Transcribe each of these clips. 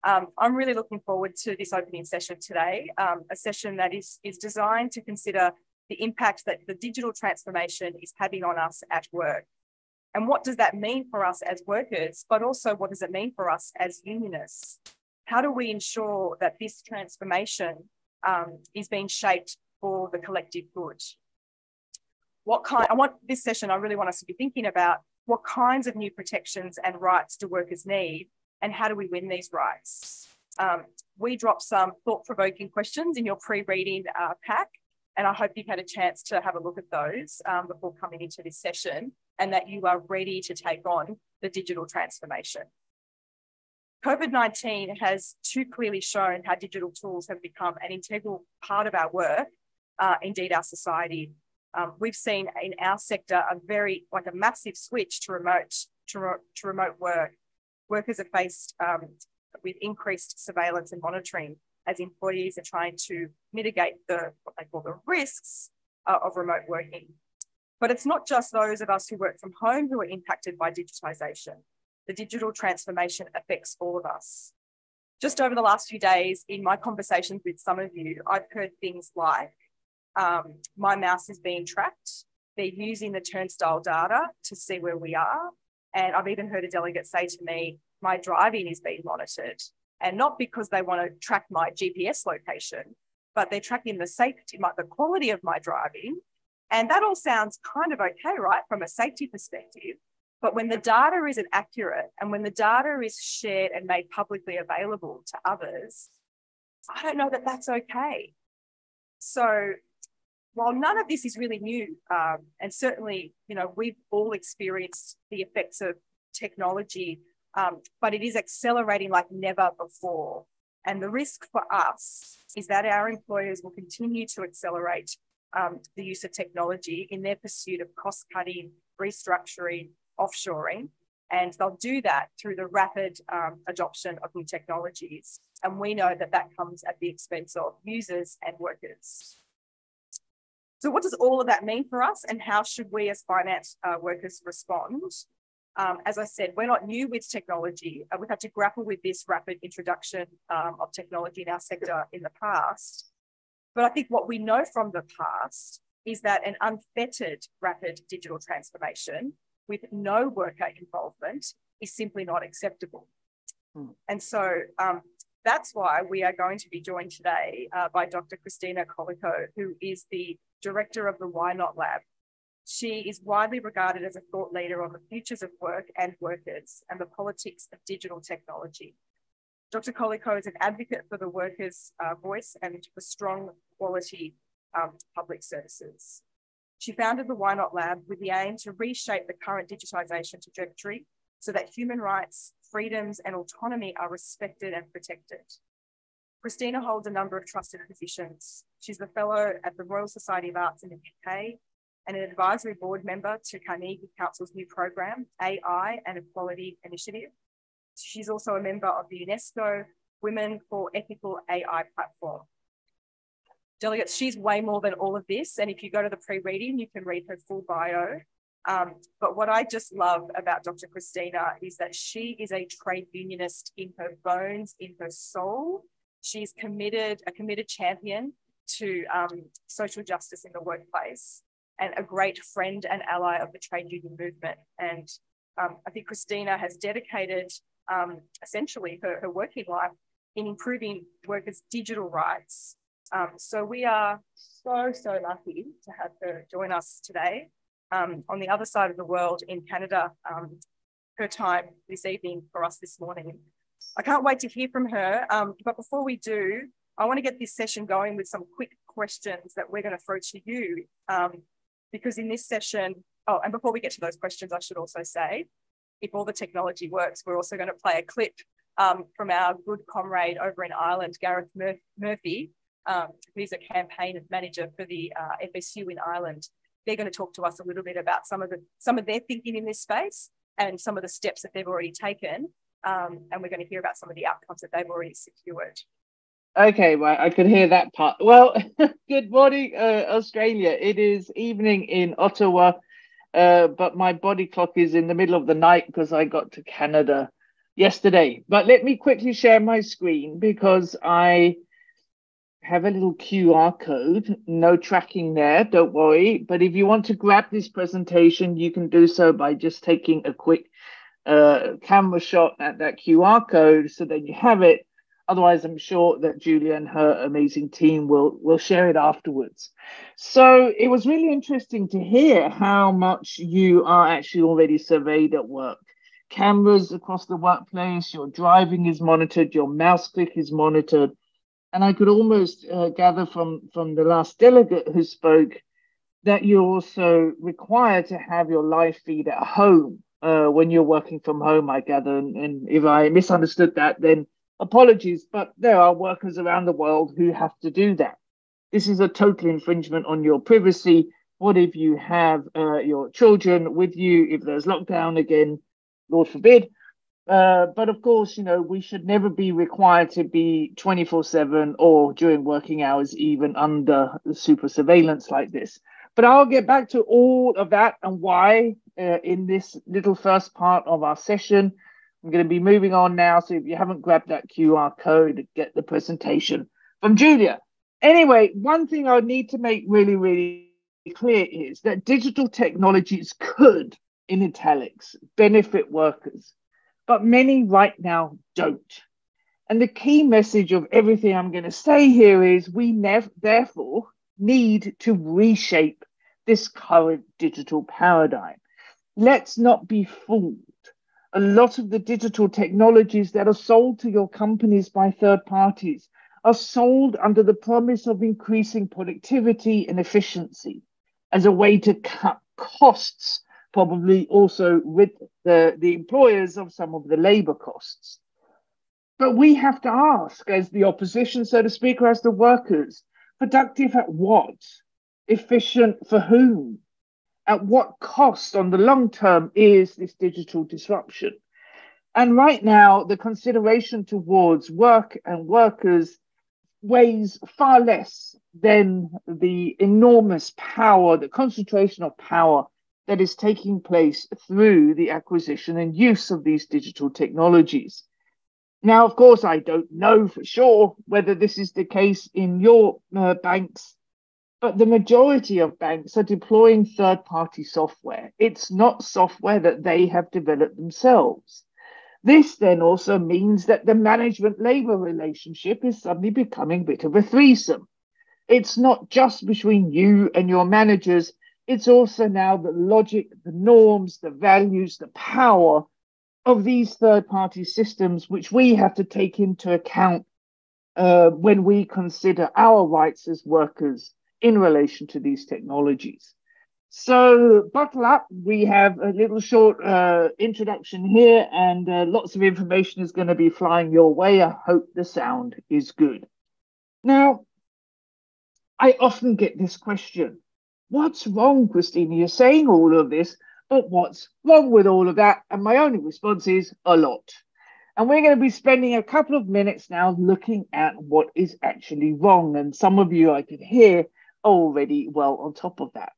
I'm really looking forward to this opening session today, a session that is designed to consider the impact that the digital transformation is having on us at work. And what does that mean for us as workers, but also what does it mean for us as unionists? How do we ensure that this transformation is being shaped for the collective good? This session, I really want us to be thinking about what kinds of new protections and rights do workers need, and how do we win these rights? We dropped some thought-provoking questions in your pre-reading pack, and I hope you've had a chance to have a look at those before coming into this session, and that you are ready to take on the digital transformation. COVID-19 has too clearly shown how digital tools have become an integral part of our work, indeed our society. We've seen in our sector a massive switch to remote work. Workers are faced with increased surveillance and monitoring as employees are trying to mitigate what they call the risks of remote working. But it's not just those of us who work from home who are impacted by digitisation. The digital transformation affects all of us. Just over the last few days, in my conversations with some of you, I've heard things like, my mouse is being tracked. They're using the turnstile data to see where we are. And I've even heard a delegate say to me, my driving is being monitored. And not because they want to track my GPS location, but they're tracking the safety, the quality of my driving. And that all sounds kind of okay, right, from a safety perspective. But when the data isn't accurate and when the data is shared and made publicly available to others, I don't know that that's okay. So while none of this is really new, and certainly, we've all experienced the effects of technology, but it is accelerating like never before. And the risk for us is that our employers will continue to accelerate the use of technology in their pursuit of cost-cutting, restructuring, offshoring, and they'll do that through the rapid adoption of new technologies. And we know that that comes at the expense of users and workers. So what does all of that mean for us, and how should we as finance workers respond? As I said, we're not new with technology. We've had to grapple with this rapid introduction of technology in our sector in the past. But I think what we know from the past is that an unfettered rapid digital transformation with no worker involvement is simply not acceptable. And so that's why we are going to be joined today by Dr. Christina Colclough, who is the director of the Why Not Lab. She is widely regarded as a thought leader on the futures of work and workers and the politics of digital technology. Dr. Colclough is an advocate for the workers' voice and for strong quality public services. She founded the Why Not Lab with the aim to reshape the current digitisation trajectory so that human rights, freedoms and autonomy are respected and protected. Christina holds a number of trusted positions. She's the fellow at the Royal Society of Arts in the UK and an advisory board member to Carnegie Council's new program, AI and Equality Initiative. She's also a member of the UNESCO Women for Ethical AI platform. Delegates, she's way more than all of this. And if you go to the pre-reading, you can read her full bio. But what I just love about Dr. Christina is that she is a trade unionist in her bones, in her soul. She's a committed champion to social justice in the workplace and a great friend and ally of the trade union movement. And I think Christina has dedicated essentially her working life in improving workers' digital rights. So we are so lucky to have her join us today. On the other side of the world in Canada, her time this evening for us this morning. I can't wait to hear from her, but before we do, I want to get this session going with some quick questions that we're going to throw to you, because in this session, and before we get to those questions, I should also say, if all the technology works, we're also going to play a clip from our good comrade over in Ireland, Gareth Murphy, who's a campaign manager for the FSU in Ireland. They're going to talk to us a little bit about some of their thinking in this space and some of the steps that they've already taken. And we're going to hear about some of the outcomes that they've already secured. Okay, well, I could hear that part. Well, good morning, Australia. It is evening in Ottawa, but my body clock is in the middle of the night because I got to Canada yesterday. But let me quickly share my screen because I have a little QR code, no tracking there, don't worry. But if you want to grab this presentation, you can do so by just taking a quick camera shot at that QR code so that you have it. Otherwise, I'm sure that Julia and her amazing team will share it afterwards. So it was really interesting to hear how much you are actually already surveyed at work. Cameras across the workplace, your driving is monitored, your mouse click is monitored. And I could almost gather from the last delegate who spoke that you're also required to have your live feed at home when you're working from home, I gather. And if I misunderstood that, then apologies. But there are workers around the world who have to do that. This is a total infringement on your privacy. What if you have your children with you? If there's lockdown again, Lord forbid. But of course, you know, we should never be required to be 24/7 or during working hours, even under super surveillance like this. But I'll get back to all of that and why in this little first part of our session. I'm going to be moving on now. So if you haven't grabbed that QR code, get the presentation from Julia. Anyway, one thing I need to make really, really clear is that digital technologies could, in italics, benefit workers. But many right now don't. And the key message of everything I'm going to say here is we therefore need to reshape this current digital paradigm. Let's not be fooled. A lot of the digital technologies that are sold to your companies by third parties are sold under the promise of increasing productivity and efficiency as a way to cut costs, probably also with the employers of some of the labor costs. But we have to ask, as the opposition, so to speak, or as the workers, productive at what? Efficient for whom? At what cost on the long term is this digital disruption? And right now, the consideration towards work and workers weighs far less than the enormous power, the concentration of power that is taking place through the acquisition and use of these digital technologies. Now, of course, I don't know for sure whether this is the case in your banks, but the majority of banks are deploying third-party software. It's not software that they have developed themselves. This then also means that the management-labor relationship is suddenly becoming a bit of a threesome. It's not just between you and your managers. It's also now the logic, the norms, the values, the power of these third-party systems, which we have to take into account when we consider our rights as workers in relation to these technologies. So buckle up. We have a little short introduction here, and lots of information is going to be flying your way. I hope the sound is good. Now, I often get this question. What's wrong, Christina? You're saying all of this, but what's wrong with all of that? And my only response is a lot. And we're going to be spending a couple of minutes now looking at what is actually wrong. And some of you I could hear are already well on top of that.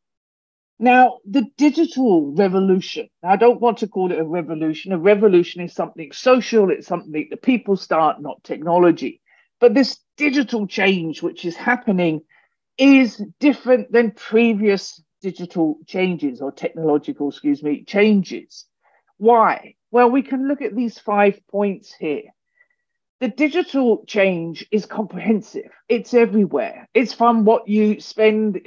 Now, the digital revolution, I don't want to call it a revolution. A revolution is something social. It's something the people start, not technology. But this digital change, which is happening, is different than previous digital changes or technological, changes. Why? Well, we can look at these 5 points here. The digital change is comprehensive. It's everywhere. It's from what you spend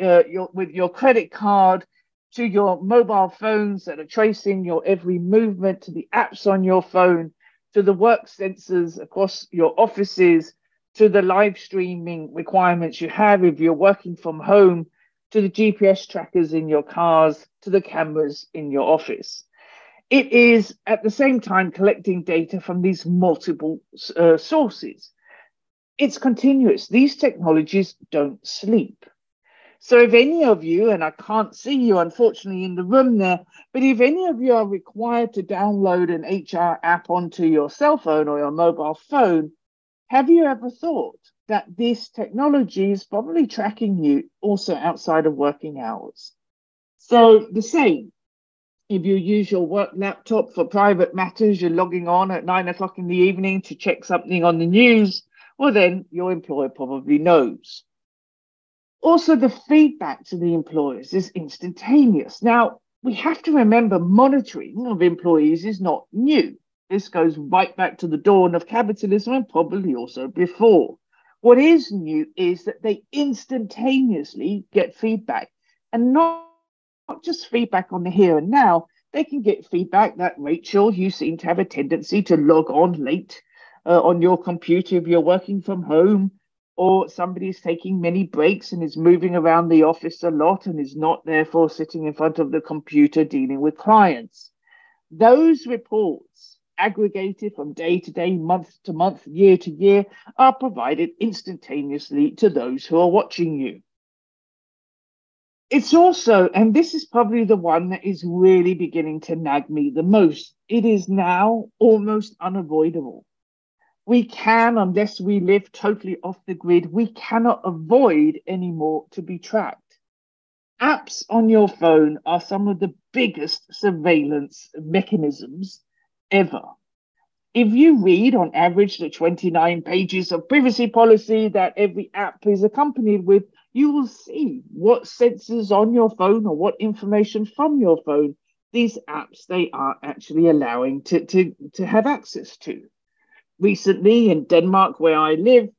with your credit card to your mobile phones that are tracing your every movement, to the apps on your phone, to the work sensors across your offices, to the live streaming requirements you have if you're working from home, to the GPS trackers in your cars, to the cameras in your office. It is at the same time collecting data from these multiple sources. It's continuous. These technologies don't sleep. So if any of you, and I can't see you unfortunately in the room there, but if any of you are required to download an HR app onto your cell phone or your mobile phone, have you ever thought that this technology is probably tracking you also outside of working hours? So the same. If you use your work laptop for private matters, you're logging on at 9 o'clock in the evening to check something on the news, well, then your employer probably knows. Also, the feedback to the employers is instantaneous. Now, we have to remember monitoring of employees is not new. This goes right back to the dawn of capitalism and probably also before. What is new is that they instantaneously get feedback, and not just feedback on the here and now. They can get feedback that, Rachel, you seem to have a tendency to log on late on your computer if you're working from home, or somebody's taking many breaks and is moving around the office a lot and is not therefore sitting in front of the computer dealing with clients. Those reports, aggregated from day to day, month to month, year to year, are provided instantaneously to those who are watching you. It's also, and this is probably the one that is really beginning to nag me the most, it is now almost unavoidable. We can, unless we live totally off the grid, we cannot avoid anymore to be tracked. Apps on your phone are some of the biggest surveillance mechanisms ever. If you read on average the 29 pages of privacy policy that every app is accompanied with, you will see what sensors on your phone or what information from your phone these apps they are actually allowing to have access to. Recently in Denmark, where I live,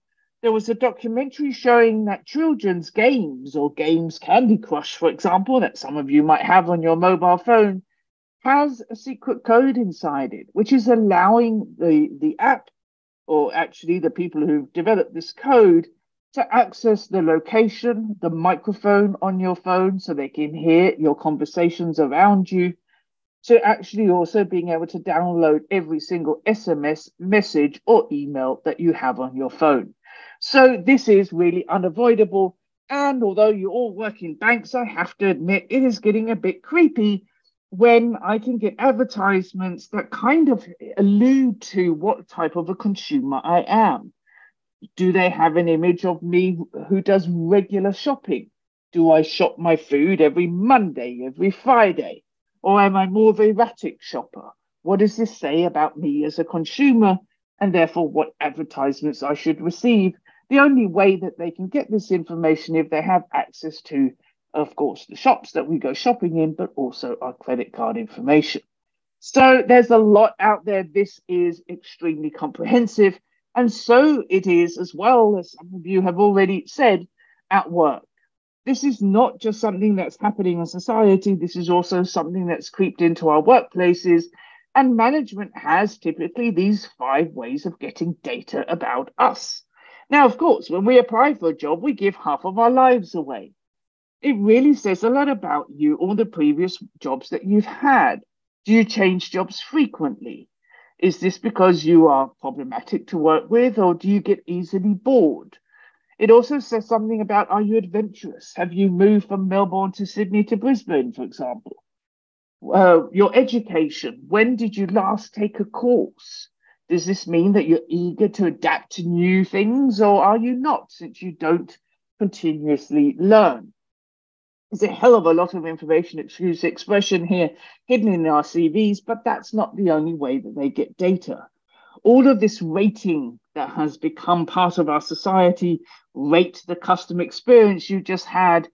there was a documentary showing that children's games or games Candy Crush, for example, that some of you might have on your mobile phone, has a secret code inside it, which is allowing the app, or actually the people who've developed this code, to access the location, the microphone on your phone so they can hear your conversations around you, to actually also being able to download every single SMS message or email that you have on your phone. So this is really unavoidable. And although you all work in banks, I have to admit it is getting a bit creepy when I can get advertisements that kind of allude to what type of a consumer I am. Do they have an image of me who does regular shopping? Do I shop my food every Monday, every Friday? Or am I more of an erratic shopper? What does this say about me as a consumer, and therefore what advertisements I should receive? The only way that they can get this information if they have access to, of course, the shops that we go shopping in, but also our credit card information. So there's a lot out there. This is extremely comprehensive. And so it is, as well, as some of you have already said, at work. This is not just something that's happening in society. This is also something that's creeped into our workplaces. And management has typically these 5 ways of getting data about us. Now, of course, when we apply for a job, we give half of our lives away. It really says a lot about you or the previous jobs that you've had. Do you change jobs frequently? Is this because you are problematic to work with, or do you get easily bored? It also says something about, are you adventurous? Have you moved from Melbourne to Sydney to Brisbane, for example? Your education, when did you last take a course? Does this mean that you're eager to adapt to new things, or are you not, since you don't continuously learn? There's a hell of a lot of information, excuse the expression here, hidden in our CVs, but that's not the only way that they get data. All of this rating that has become part of our society, rate the customer experience you just had,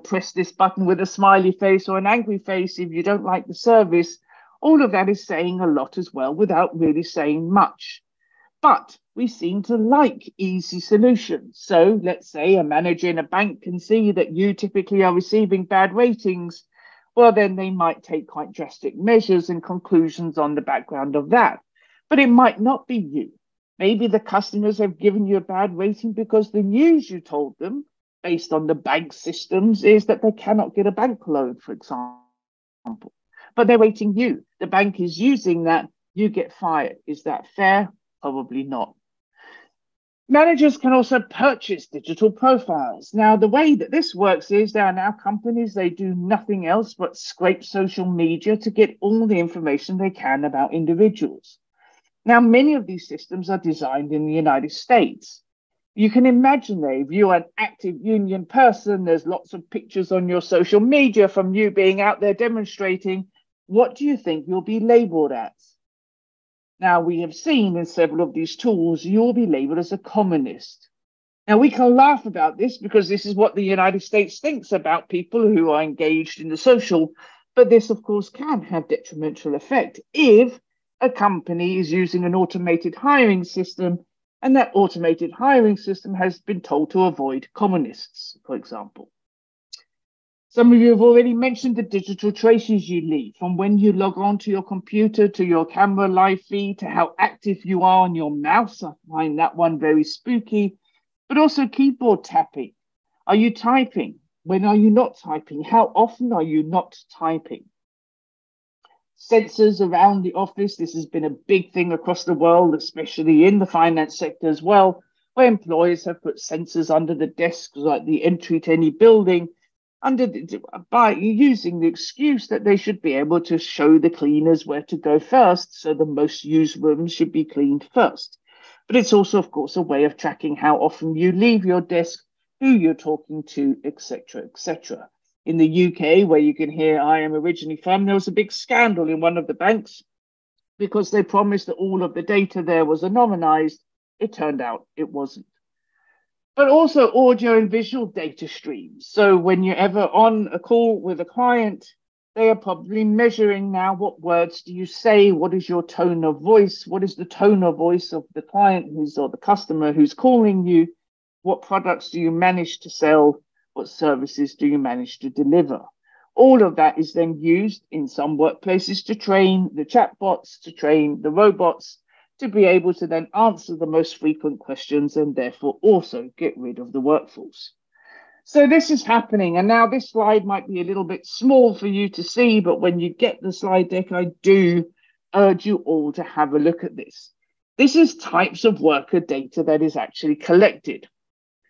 press this button with a smiley face or an angry face if you don't like the service, all of that is saying a lot as well without really saying much. But we seem to like easy solutions. So let's say a manager in a bank can see that you typically are receiving bad ratings. Well, then they might take quite drastic measures and conclusions on the background of that. But it might not be you. Maybe the customers have given you a bad rating because the news you told them, based on the bank systems, is that they cannot get a bank loan, for example. But they're rating you. The bank is using that. You get fired. Is that fair? Probably not. Managers can also purchase digital profiles. Now, the way that this works is there are now companies, they do nothing else but scrape social media to get all the information they can about individuals. Now, many of these systems are designed in the United States. You can imagine that if you're an active union person, there's lots of pictures on your social media from you being out there demonstrating. what do you think you'll be labeled as? Now, we have seen in several of these tools, you'll be labeled as a communist. Now, we can laugh about this because this is what the United States thinks about people who are engaged in the social, but this, of course, can have detrimental effect if a company is using an automated hiring system and that automated hiring system has been told to avoid communists, for example. Some of you have already mentioned the digital traces you leave, from when you log on to your computer, to your camera live feed, to how active you are on your mouse. I find that one very spooky, but also keyboard tapping. Are you typing? When are you not typing? How often are you not typing? Sensors around the office. This has been a big thing across the world, especially in the finance sector as well, where employers have put sensors under the desks, like the entry to any building, by using the excuse that they should be able to show the cleaners where to go first, so the most used rooms should be cleaned first. But it's also, of course, a way of tracking how often you leave your desk, who you're talking to, etc., etc. In the UK, where you can hear I am originally from, there was a big scandal in one of the banks because they promised that all of the data there was anonymized. It turned out it wasn't. But also audio and visual data streams. So when you're ever on a call with a client, they are probably measuring now what words do you say, what is your tone of voice, what is the tone of voice of the client or the customer who's calling you, what products do you manage to sell, what services do you manage to deliver. All of that is then used in some workplaces to train the chatbots, to train the robots, to be able to then answer the most frequent questions and therefore also get rid of the workforce. So this is happening. And now this slide might be a little bit small for you to see, but when you get the slide deck, I do urge you all to have a look at this. This is types of worker data that is actually collected.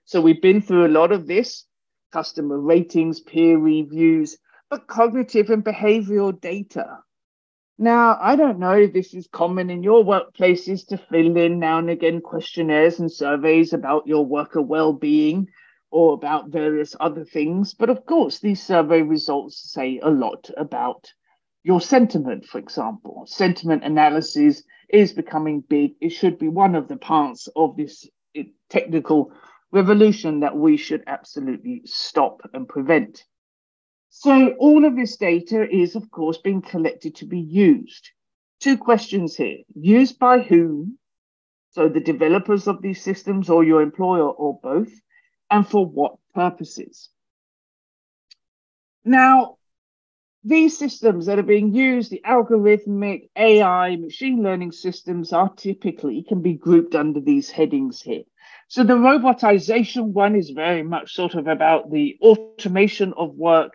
So we've been through a lot of this, customer ratings, peer reviews, but cognitive and behavioral data. Now, I don't know if this is common in your workplaces to fill in now and again questionnaires and surveys about your worker well-being or about various other things. But of course, these survey results say a lot about your sentiment, for example. Sentiment analysis is becoming big. It should be one of the parts of this technical revolution that we should absolutely stop and prevent. So all of this data is, of course, being collected to be used. Two questions here. Used by whom? So the developers of these systems or your employer or both, and for what purposes? Now, these systems that are being used, the algorithmic AI machine learning systems can be grouped under these headings here. So the robotization one is very much sort of about the automation of work.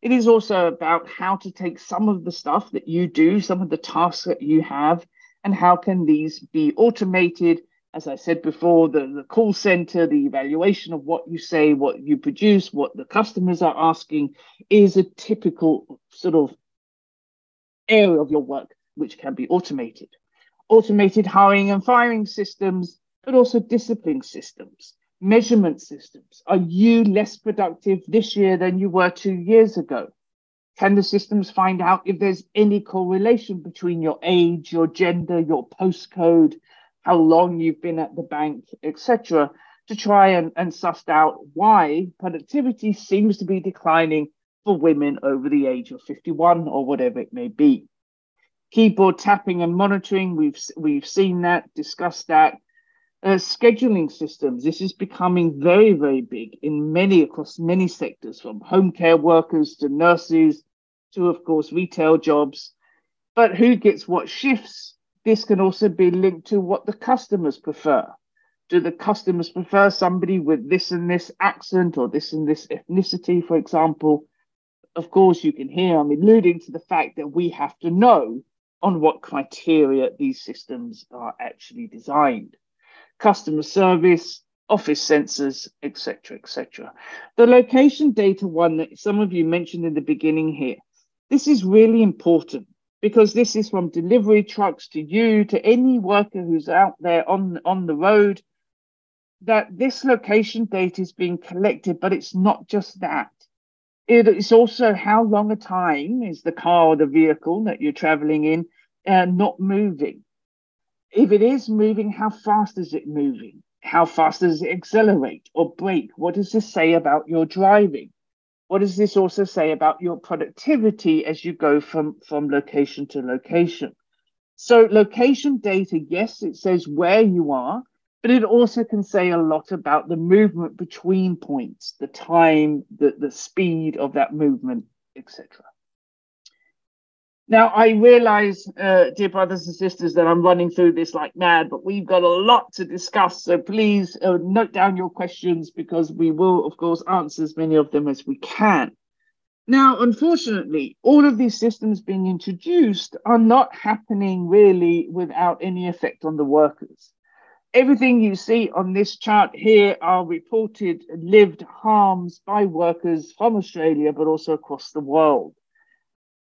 It is also about how to take some of the stuff that you do, some of the tasks that you have, and how can these be automated. As I said before, the call center, the evaluation of what you say, what you produce, what the customers are asking is a typical sort of area of your work which can be automated. Automated hiring and firing systems, but also discipline systems. Measurement systems. Are you less productive this year than you were 2 years ago? Can the systems find out if there's any correlation between your age, your gender, your postcode, how long you've been at the bank, etc., to try and suss out why productivity seems to be declining for women over the age of 51 or whatever it may be. Keyboard tapping and monitoring, we've seen that, discussed that. Scheduling systems, this is becoming very, very big across many sectors, from home care workers to nurses to, of course, retail jobs. But who gets what shifts? This can also be linked to what the customers prefer. Do the customers prefer somebody with this and this accent or this and this ethnicity, for example? Of course, you can hear I'm alluding to the fact that we have to know on what criteria these systems are actually designed. Customer service, office sensors, etc., etc. The location data one that some of you mentioned in the beginning here, this is really important because this is from delivery trucks to you, to any worker who's out there on the road, that this location data is being collected, but it's not just that. It's also how long a time is the car or the vehicle that you're traveling in not moving. If it is moving, how fast is it moving? How fast does it accelerate or brake? What does this say about your driving? What does this also say about your productivity as you go from location to location? So location data, yes, it says where you are, but it also can say a lot about the movement between points, the time, the speed of that movement, etc. Now, I realize, dear brothers and sisters, that I'm running through this like mad, but we've got a lot to discuss. So please note down your questions, because we will, of course, answer as many of them as we can. Now, unfortunately, all of these systems being introduced are not happening really without any effect on the workers. Everything you see on this chart here are reported lived harms by workers from Australia, but also across the world.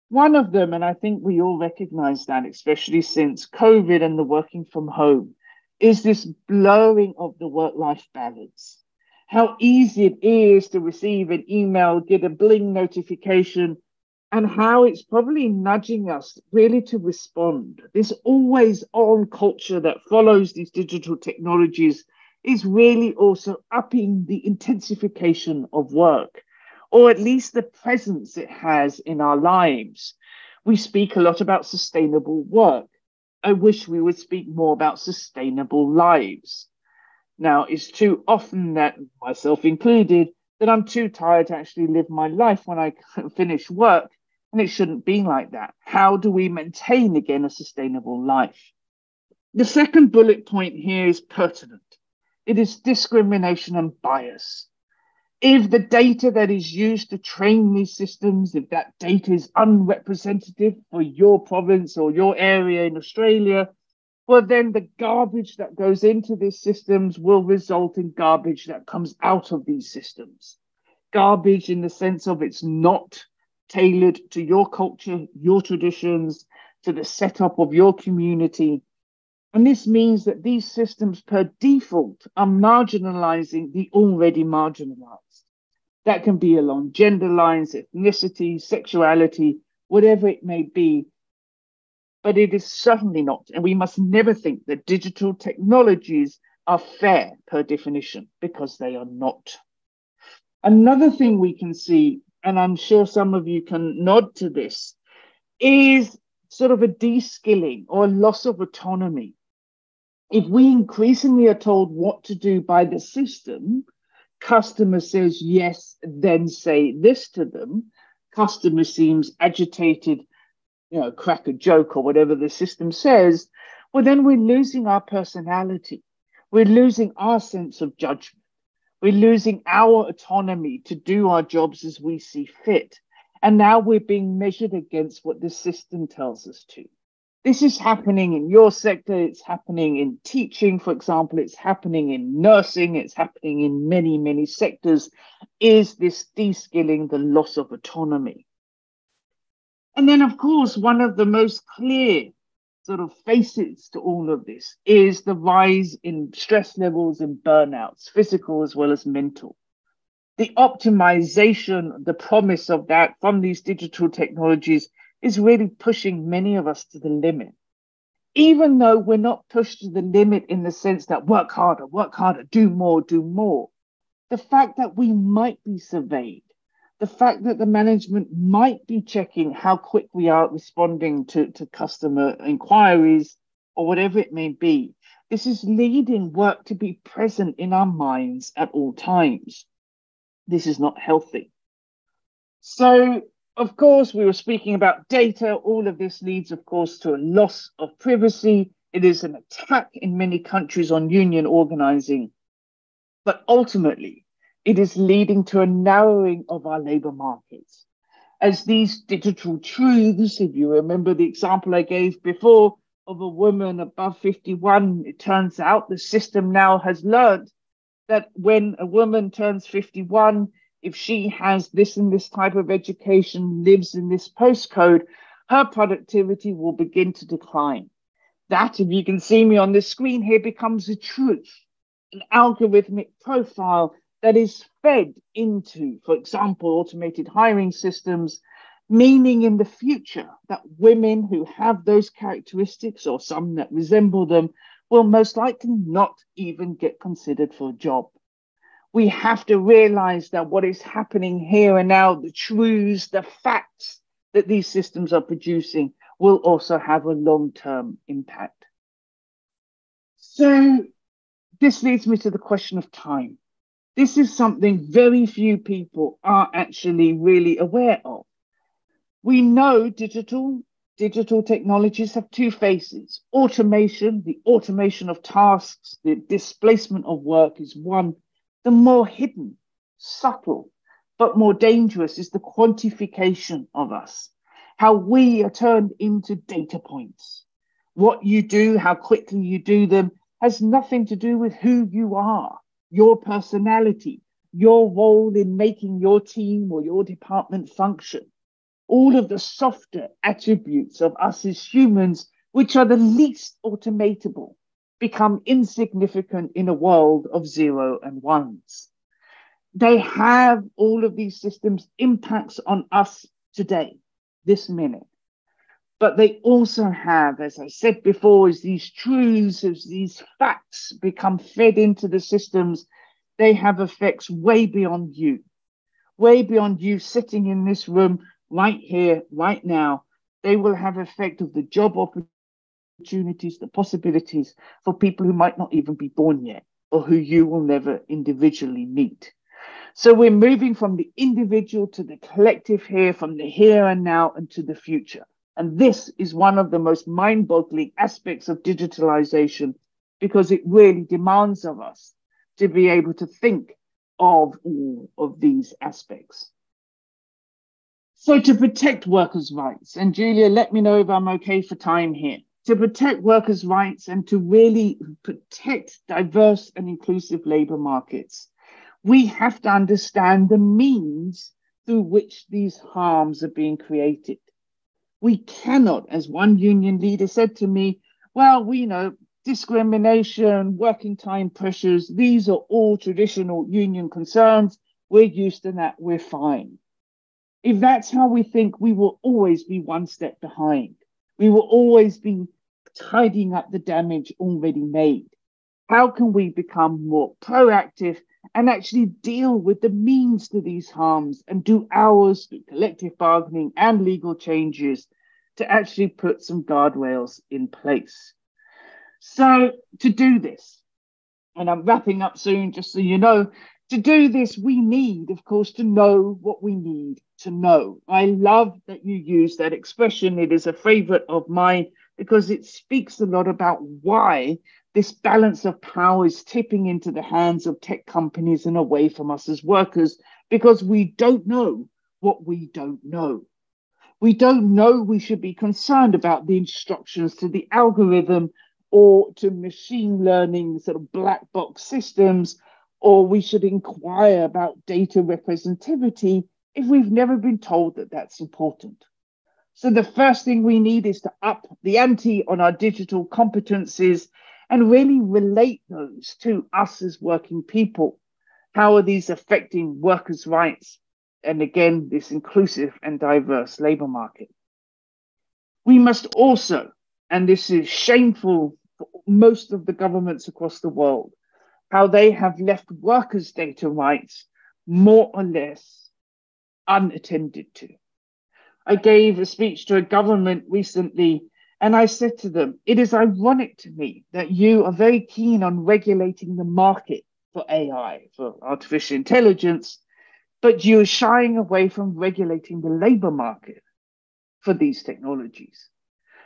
One of them, and I think we all recognize that, especially since COVID and the working from home, is this blurring of the work-life balance. How easy it is to receive an email, get a bling notification, and how it's probably nudging us really to respond. This always on culture that follows these digital technologies is really also upping the intensification of work, or at least the presence it has in our lives. We speak a lot about sustainable work. I wish we would speak more about sustainable lives. Now, it's too often that, myself included, that I'm too tired to actually live my life when I finish work, and it shouldn't be like that. How do we maintain, again, a sustainable life? The second bullet point here is pertinent. It is discrimination and bias. If the data that is used to train these systems, if that data is unrepresentative for your province or your area in Australia, well, then the garbage that goes into these systems will result in garbage that comes out of these systems. Garbage in the sense of it's not tailored to your culture, your traditions, to the setup of your community. And this means that these systems per default are marginalizing the already marginalized. That can be along gender lines, ethnicity, sexuality, whatever it may be. But it is certainly not, and we must never think that digital technologies are fair per definition, because they are not. Another thing we can see, and I'm sure some of you can nod to this, is sort of a de-skilling or a loss of autonomy. If we increasingly are told what to do by the system, customer says yes, then say this to them, customer seems agitated, crack a joke or whatever the system says, well, then we're losing our personality. We're losing our sense of judgment. We're losing our autonomy to do our jobs as we see fit. And now we're being measured against what the system tells us to. This is happening in your sector. It's happening in teaching, for example. It's happening in nursing. It's happening in many, many sectors. Is this de-skilling, the loss of autonomy? And then, of course, one of the most clear sort of faces to all of this is the rise in stress levels and burnouts, physical as well as mental. The optimization, the promise of that from these digital technologies is really pushing many of us to the limit. Even though we're not pushed to the limit in the sense that work harder, do more. The fact that we might be surveyed, the fact that the management might be checking how quick we are responding to customer inquiries or whatever it may be, this is leading work to be present in our minds at all times. This is not healthy. So, of course, we were speaking about data. All of this leads, of course, to a loss of privacy. It is an attack in many countries on union organizing. But ultimately, it is leading to a narrowing of our labor markets. As these digital truths, if you remember the example I gave before of a woman above 51, it turns out the system now has learned that when a woman turns 51, if she has this and this type of education, lives in this postcode, her productivity will begin to decline. That, if you can see me on the screen here, becomes a truth, an algorithmic profile that is fed into, for example, automated hiring systems, meaning in the future that women who have those characteristics or some that resemble them will most likely not even get considered for a job. We have to realize that what is happening here and now, the truths, the facts that these systems are producing will also have a long-term impact. So this leads me to the question of time. This is something very few people are actually really aware of. We know digital technologies have two faces. Automation, the automation of tasks, the displacement of work is one. The more hidden, subtle, but more dangerous is the quantification of us, how we are turned into data points. What you do, how quickly you do them, has nothing to do with who you are, your personality, your role in making your team or your department function. All of the softer attributes of us as humans, which are the least automatable, become insignificant in a world of zero and ones. They have, all of these systems, impacts on us today, this minute. But they also have, as I said before, as these truths, as these facts become fed into the systems, they have effects way beyond you sitting in this room right here, right now. They will have effect of the job opportunities, the possibilities for people who might not even be born yet, or who you will never individually meet. So we're moving from the individual to the collective here, from the here and now and to the future. And this is one of the most mind-boggling aspects of digitalization, because it really demands of us to be able to think of all of these aspects. So to protect workers' rights, and Julia, let me know if I'm okay for time here, to protect workers' rights and to really protect diverse and inclusive labour markets, we have to understand the means through which these harms are being created. We cannot, as one union leader said to me, well, we know discrimination, working time pressures, these are all traditional union concerns. We're used to that, we're fine. If that's how we think, we will always be one step behind. We will always be tidying up the damage already made. How can we become more proactive and actually deal with the means to these harms and do ours through collective bargaining and legal changes to actually put some guardrails in place? So to do this, and I'm wrapping up soon, just so you know, to do this, we need, of course, to know what we need to know. I love that you use that expression. It is a favorite of mine because it speaks a lot about why this balance of power is tipping into the hands of tech companies and away from us as workers, because we don't know what we don't know. We don't know we should be concerned about the instructions to the algorithm or to machine learning sort of black box systems, or we should inquire about data representativity if we've never been told that that's important. So the first thing we need is to up the ante on our digital competencies and really relate those to us as working people. How are these affecting workers' rights? And again, this inclusive and diverse labour market. We must also, and this is shameful for most of the governments across the world, how they have left workers' data rights more or less unattended to. I gave a speech to a government recently, and I said to them, it is ironic to me that you are very keen on regulating the market for AI, for artificial intelligence, but you're shying away from regulating the labour market for these technologies.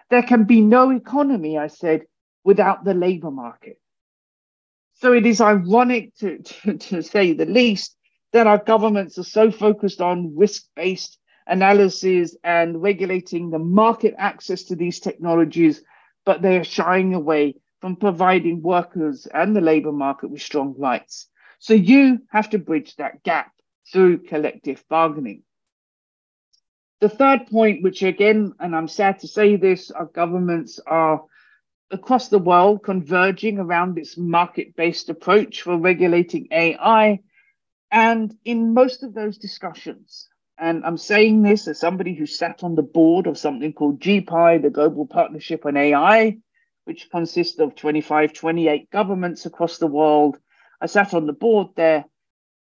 There can be no economy, I said, without the labour market. So it is ironic, to say the least, that our governments are so focused on risk-based analysis and regulating the market access to these technologies, but they are shying away from providing workers and the labour market with strong rights. So you have to bridge that gap through collective bargaining. The third point, which again, and I'm sad to say this, our governments are across the world converging around this market-based approach for regulating AI, And in most of those discussions, and I'm saying this as somebody who sat on the board of something called GPI, the Global Partnership on AI, which consists of 25, 28 governments across the world. I sat on the board there,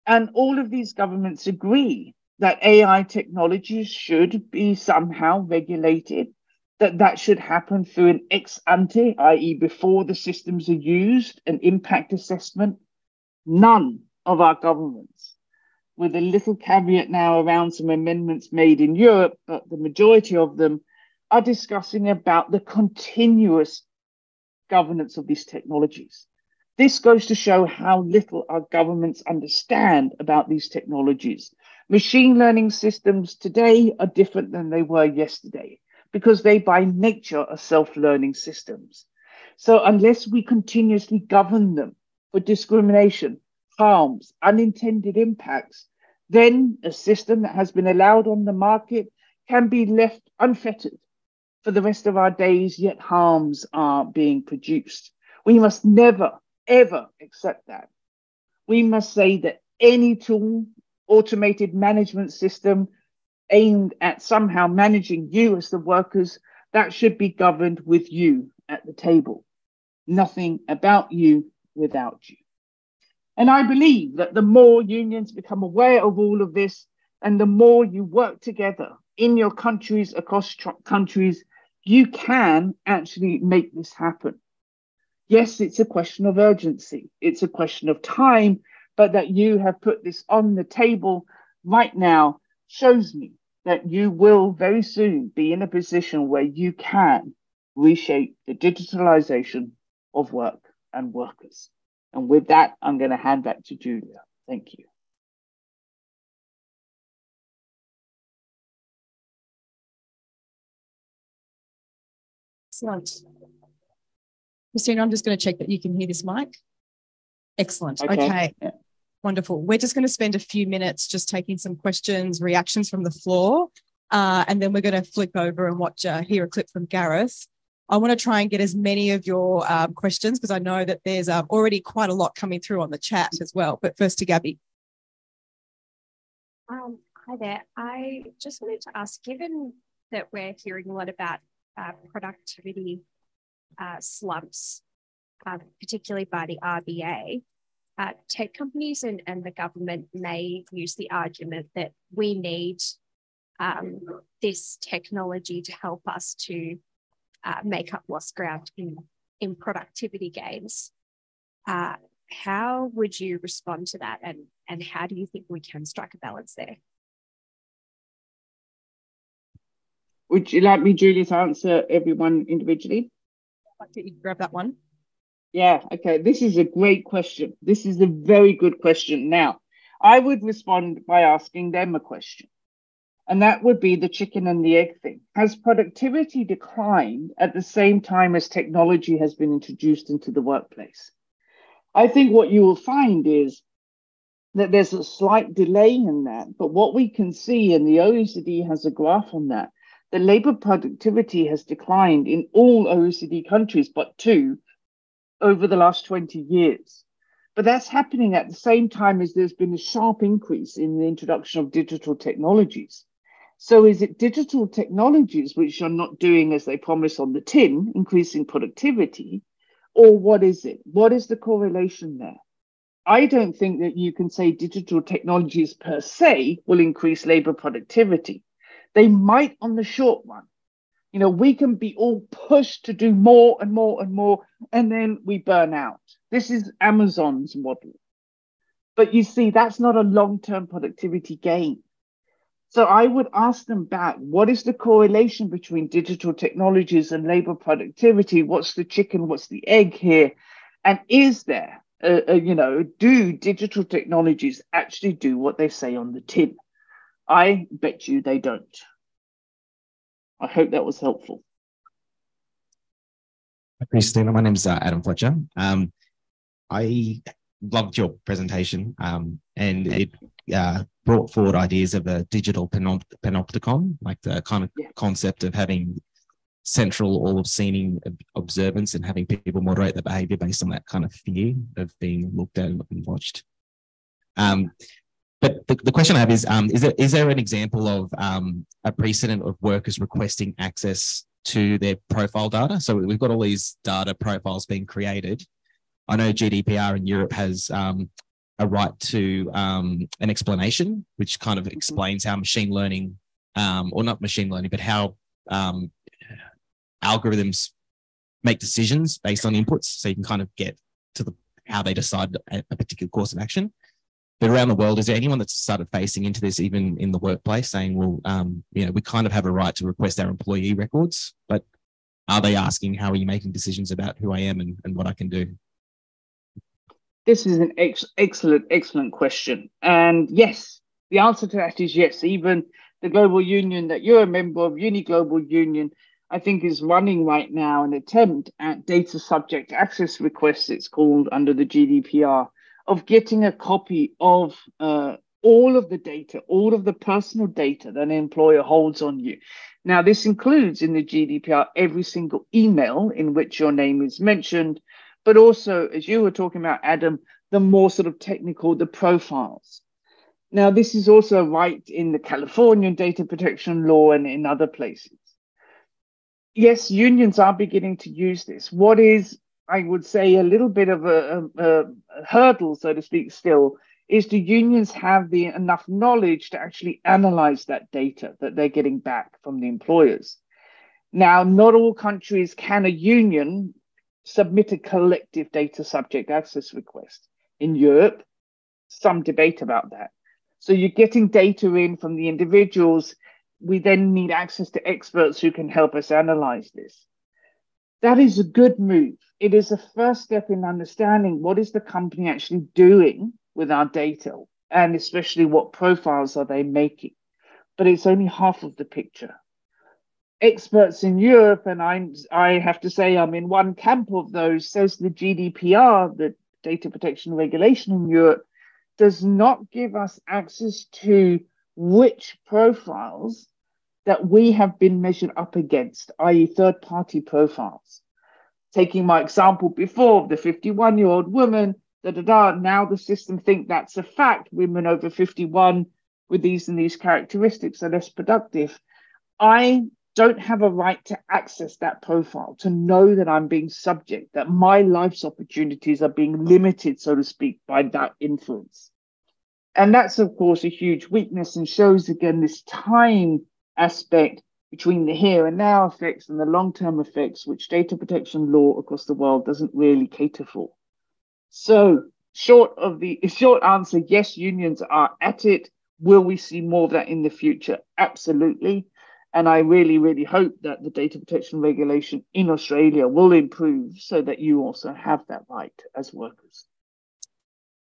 and all of these governments agree that AI technologies should be somehow regulated, that should happen through an ex ante, i.e. before the systems are used, an impact assessment. None of our governments, with a little caveat now around some amendments made in Europe, but the majority of them are discussing about the continuous governance of these technologies. This goes to show how little our governments understand about these technologies. Machine learning systems today are different than they were yesterday because they by nature are self-learning systems. So unless we continuously govern them for discrimination, harms, unintended impacts, then a system that has been allowed on the market can be left unfettered for the rest of our days, yet harms are being produced. We must never, ever accept that. We must say that any tool, automated management system aimed at somehow managing you as the workers, that should be governed with you at the table. Nothing about you without you. And I believe that the more unions become aware of all of this, and the more you work together in your countries, across countries, you can actually make this happen. Yes, it's a question of urgency. It's a question of time, but that you have put this on the table right now shows me that you will very soon be in a position where you can reshape the digitalization of work and workers. And with that, I'm going to hand back to Julia. Thank you. Excellent. Christina, I'm just going to check that you can hear this mic. Excellent. Okay. Yeah. Wonderful. We're just going to spend a few minutes just taking some questions, reactions from the floor, and then we're going to flip over and hear a clip from Gareth. I want to try and get as many of your questions because I know that there's already quite a lot coming through on the chat as well. But first to Gabby. Hi there. I just wanted to ask, given that we're hearing a lot about productivity slumps, particularly by the RBA, tech companies and the government may use the argument that we need this technology to help us to make up lost ground in productivity gains. How would you respond to that, and how do you think we can strike a balance there? Would you like me, Julia, to answer everyone individually? I'd like to grab that one. Yeah, okay. This is a great question. This is a very good question. Now, I would respond by asking them a question. And that would be the chicken and the egg thing. Has productivity declined at the same time as technology has been introduced into the workplace? I think what you will find is that there's a slight delay in that. But what we can see, and the OECD has a graph on that, the labor productivity has declined in all OECD countries but two over the last 20 years. But that's happening at the same time as there's been a sharp increase in the introduction of digital technologies. So is it digital technologies which are not doing as they promise on the tin, increasing productivity, or what is it? What is the correlation there? I don't think that you can say digital technologies per se will increase labor productivity. They might on the short run. You know, we can be all pushed to do more and more and more, and then we burn out. This is Amazon's model. But you see, that's not a long-term productivity gain. So I would ask them back, what is the correlation between digital technologies and labor productivity? What's the chicken? What's the egg here? And is there, do digital technologies actually do what they say on the tin? I bet you they don't. I hope that was helpful. Christina, my name is Adam Fletcher. I loved your presentation and it brought forward ideas of a digital panopticon, like the kind of concept of having central all-seeing observance and having people moderate their behavior based on that kind of fear of being looked at and watched. But the question I have is there an example of a precedent of workers requesting access to their profile data? So we've got all these data profiles being created. I know GDPR in Europe has a right to an explanation, which kind of explains how machine learning, or not machine learning, but how algorithms make decisions based on inputs. So you can kind of get to how they decide a particular course of action. But around the world, is there anyone that's started facing into this, even in the workplace, saying, well, we kind of have a right to request our employee records, but are they asking, how are you making decisions about who I am and what I can do? This is an excellent question. And yes, the answer to that is yes. Even the global union that you're a member of, Uni Global Union, I think is running right now an attempt at data subject access requests, it's called, under the GDPR, of getting a copy of all of the data, all of the personal data that an employer holds on you. Now, this includes in the GDPR every single email in which your name is mentioned, but also, as you were talking about, Adam, the more sort of technical, the profiles. Now, this is also right in the California data protection law and in other places. Yes, unions are beginning to use this. What is, I would say, a little bit of a hurdle, so to speak, still, is do unions have enough knowledge to actually analyze that data that they're getting back from the employers? Now, not all countries can a union submit a collective data subject access request. In Europe, some debate about that. So you're getting data in from the individuals. We then need access to experts who can help us analyze this. That is a good move. It is a first step in understanding what is the company actually doing with our data, and especially what profiles are they making. But it's only half of the picture. Experts in Europe, and I have to say I'm in one camp of those, says the GDPR, the data protection regulation in Europe, does not give us access to which profiles that we have been measured up against, i.e. third-party profiles. Taking my example before, the 51-year-old woman, now the system think that's a fact, women over 51 with these and these characteristics are less productive. I don't have a right to access that profile, to know that I'm being subject, that my life's opportunities are being limited, so to speak, by that influence. And that's, of course, a huge weakness and shows, again, this time aspect between the here and now effects and the long-term effects, which data protection law across the world doesn't really cater for. So short answer, yes, unions are at it. Will we see more of that in the future? Absolutely. And I really, really hope that the data protection regulation in Australia will improve so that you also have that right as workers.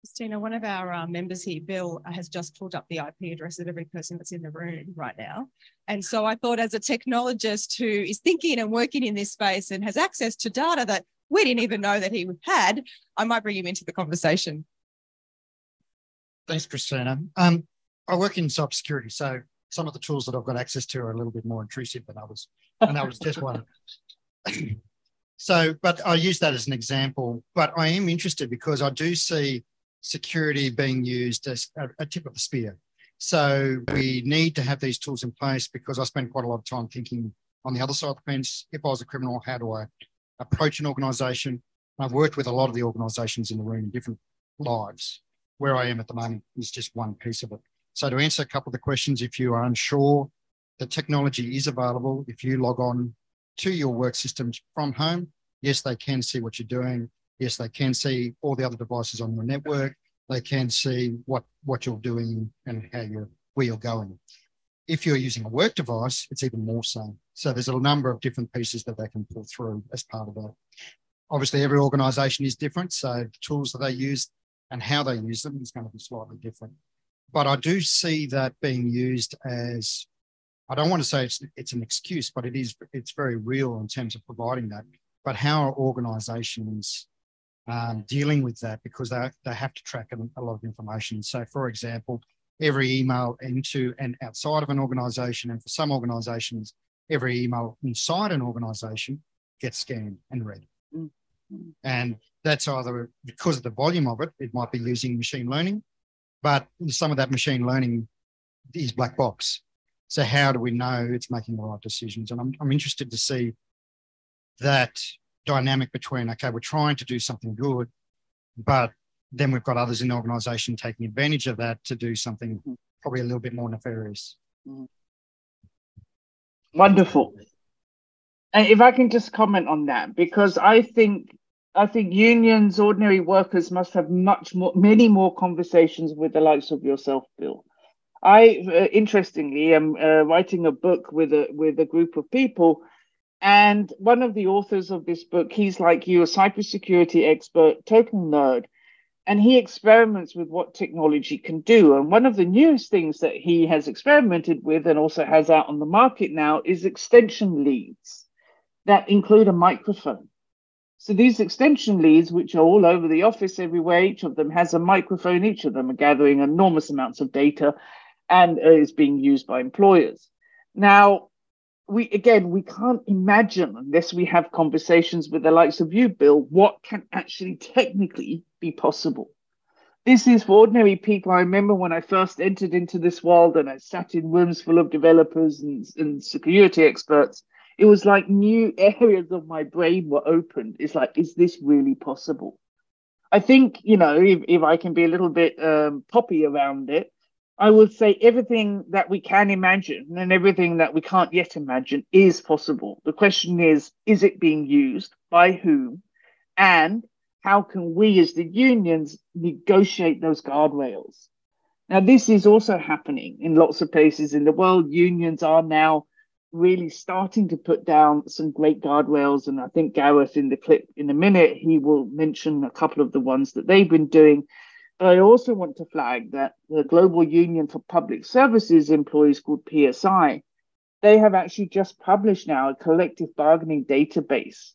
Christina, one of our members here, Bill, has just pulled up the IP address of every person that's in the room right now. And so I thought, as a technologist who is thinking and working in this space and has access to data that we didn't even know that he had, I might bring him into the conversation. Thanks, Christina. I work in cybersecurity, so some of the tools that I've got access to are a little bit more intrusive than others, and that was just one. So, but I use that as an example, but I am interested because I do see security being used as a tip of the spear. So we need to have these tools in place because I spend quite a lot of time thinking on the other side of the fence. If I was a criminal, how do I approach an organisation? I've worked with a lot of the organisations in the room in different lives. Where I am at the moment is just one piece of it. So to answer a couple of the questions, if you are unsure, the technology is available. If you log on to your work systems from home, yes, they can see what you're doing. Yes, they can see all the other devices on your network. They can see what you're doing and where you're going. If you're using a work device, it's even more so. So there's a number of different pieces that they can pull through as part of that. Obviously, every organisation is different, so the tools that they use and how they use them is going to be slightly different. But I do see that being used as, I don't want to say it's an excuse, but it's very real in terms of providing that. But how are organisations dealing with that, because they have to track a lot of information. So, for example, every email into and outside of an organisation, and for some organisations, every email inside an organisation gets scanned and read. And that's either because of the volume of it, it might be using machine learning, but some of that machine learning is black box. So how do we know it's making the right decisions? And I'm interested to see that dynamic between, okay, we're trying to do something good, but then we've got others in the organisation taking advantage of that to do something probably a little bit more nefarious. Wonderful. And if I can just comment on that, because I think unions, ordinary workers must have many more conversations with the likes of yourself, Bill. I interestingly am writing a book with a group of people, and one of the authors of this book, he's like you, a cybersecurity expert, total nerd, and he experiments with what technology can do. And one of the newest things that he has experimented with and also has out on the market now is extension leads that include a microphone. So these extension leads, which are all over the office everywhere, each of them has a microphone, each of them are gathering enormous amounts of data and is being used by employers. Now, we can't imagine, unless we have conversations with the likes of you, Bill, what can actually technically be possible. This is for ordinary people. I remember when I first entered into this world and I sat in rooms full of developers and security experts, it was like new areas of my brain were opened. It's like, is this really possible? I think, if I can be a little bit poppy around it, I would say everything that we can imagine and everything that we can't yet imagine is possible. The question is it being used? By whom? And how can we as the unions negotiate those guardrails? Now, this is also happening in lots of places in the world. Unions are now really starting to put down some great guardrails. And I think Gareth, in the clip in a minute, he will mention a couple of the ones that they've been doing. But I also want to flag that the Global Union for Public Services employees, called PSI, they have actually just published now a collective bargaining database